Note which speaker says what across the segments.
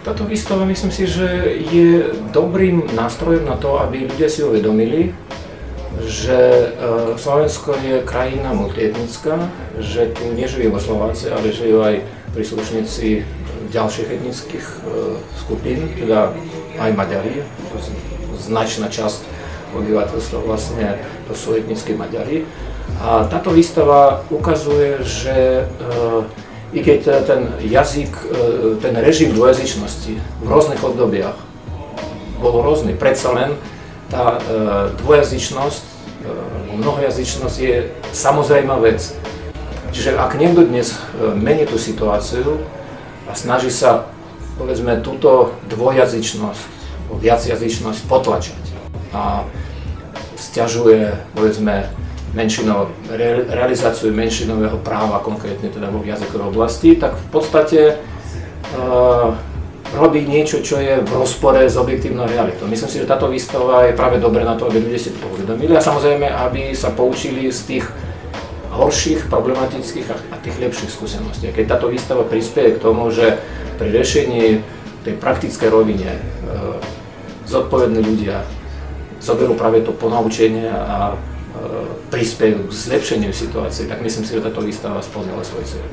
Speaker 1: Táto výstava, myslím si, že je dobrým nástrojom na to, aby ľudia si uvedomili, že Slovensko je krajina multietnická, že tu nežijú iba Slováci, ale žijú aj príslušníci ďalších etnických skupín, teda aj Maďari. Značná časť obyvateľstva vlastne to sú etnickí Maďari. A táto výstava ukazuje, že i keď ten jazyk, ten režim dvojazyčnosti v rôznych obdobiach bol rôzny, predsa len tá dvojazyčnosť, mnohojazyčnosť je samozrejmá vec. Čiže ak niekto dnes mení tú situáciu a snaží sa, povedzme, túto dvojazyčnosť, viacjazyčnosť potlačať a sťažuje, povedzme, realizáciu menšinového práva, konkrétne teda vo jazykovej oblasti, tak v podstate robí niečo, čo je v rozpore s objektívnou realitou. Myslím si, že táto výstava je práve dobré na to, aby ľudia si to uvedomili a samozrejme, aby sa poučili z tých horších, problematických a tých lepších skúseností. Keď táto výstava prispieje k tomu, že pri riešení tej praktickej rovine zodpovední ľudia zoberú práve to ponaučenie a prispiejú k zlepšeniu situácie, tak myslím si, že táto výstava splnila svoj cieľ.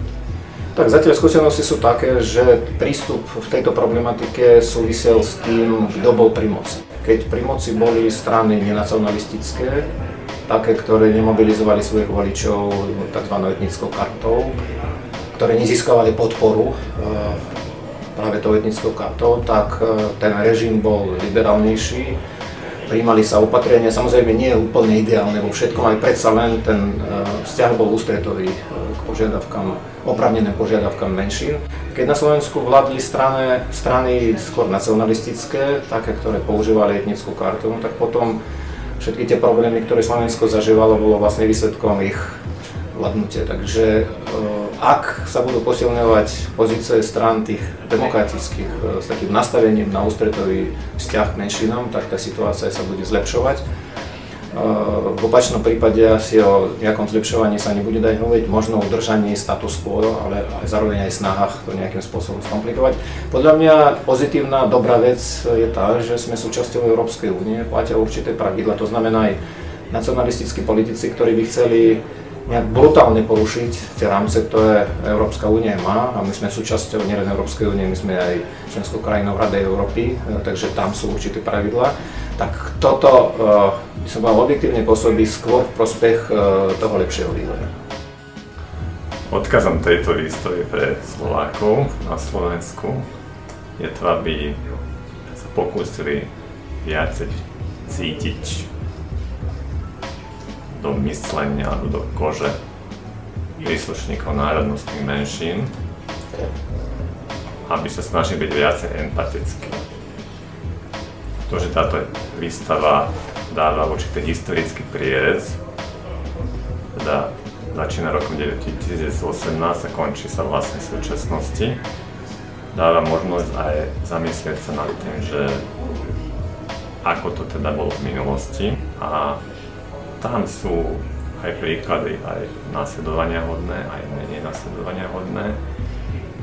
Speaker 1: Tak zatiaľ skúsenosti sú také, že prístup v tejto problematike súvisel s tým, kto bol pri moci. Keď pri moci boli strany nenacionalistické, také, ktoré nemobilizovali svojich voličov tzv. Etnickou kartou, ktoré nezískavali podporu práve tou etnickou kartou, tak ten režim bol liberálnejší. Prijímali sa opatrenia, samozrejme nie je úplne ideálne vo všetkom, aj predsa len ten vzťah bol ústretový k požiadavkám, oprávneným požiadavkám menšín. Keď na Slovensku vládli strany skôr nacionalistické, také, ktoré používali etnickú kartu, tak potom všetky tie problémy, ktoré Slovensko zažívalo, bolo vlastne výsledkom ich vládnutia. Takže ak sa budú posilňovať pozície strán tých demokratických s takým nastavením na ústretový vzťah k menšinám, tak tá situácia sa bude zlepšovať. V opačnom prípade asi o nejakom zlepšovaní sa nebude dať hovoriť, možno o udržaní status quo, ale aj zároveň aj snahách to nejakým spôsobom skomplikovať. Podľa mňa pozitívna, dobrá vec je tá, že sme súčasťou Európskej únie, platia určité pravidlá, to znamená aj nacionalistickí politici, ktorí by chceli nejak brutálne porušiť tie rámce, ktoré Európska únia má, a my sme súčasťou nielen Európskej únie, my sme aj členskou krajinou Rady Európy, takže tam sú určité pravidlá. Tak toto by som mal objektívne pôsobiť skôr v prospech toho lepšieho vývoja.
Speaker 2: Odkazom tejto výstavy pre Slovákov na Slovensku je to, aby sa pokúsili viacej cítiť do myslenia alebo do kože príslušníkov národnostných menšín, aby sa snažili byť viacej empatickí. To, že táto výstava dáva určitý historický prierez, teda začína rokom 2018 a končí sa vlastne v súčasnosti, dáva možnosť aj zamyslieť sa nad tým, že ako to teda bolo v minulosti, a tam sú aj príklady, aj nasledovania hodné, aj menej nasledovania hodné.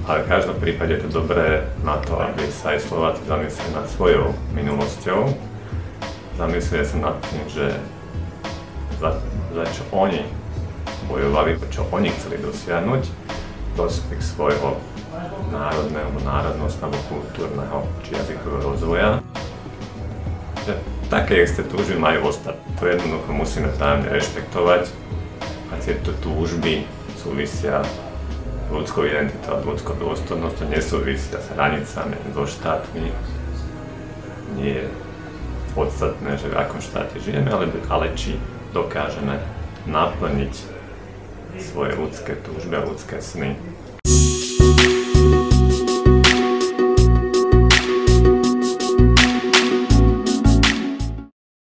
Speaker 2: Ale v každom prípade je to dobré na to, aby sa aj Slováci zamysleli nad svojou minulosťou. Zamysleli sa nad tým, že za čo oni bojovali, čo oni chceli dosiahnuť, prospech svojho národného, národnostného, kultúrneho či jazykového rozvoja. Také isté túžby majú ostatní. To jednoducho musíme vzájomne rešpektovať a tieto túžby súvisia s ľudskou identitou a ľudskou dôstojnosťou, nesúvisia s hranicami, so štátmi. Nie je podstatné, že v akom štáte žijeme, ale či dokážeme naplniť svoje ľudské túžby a ľudské sny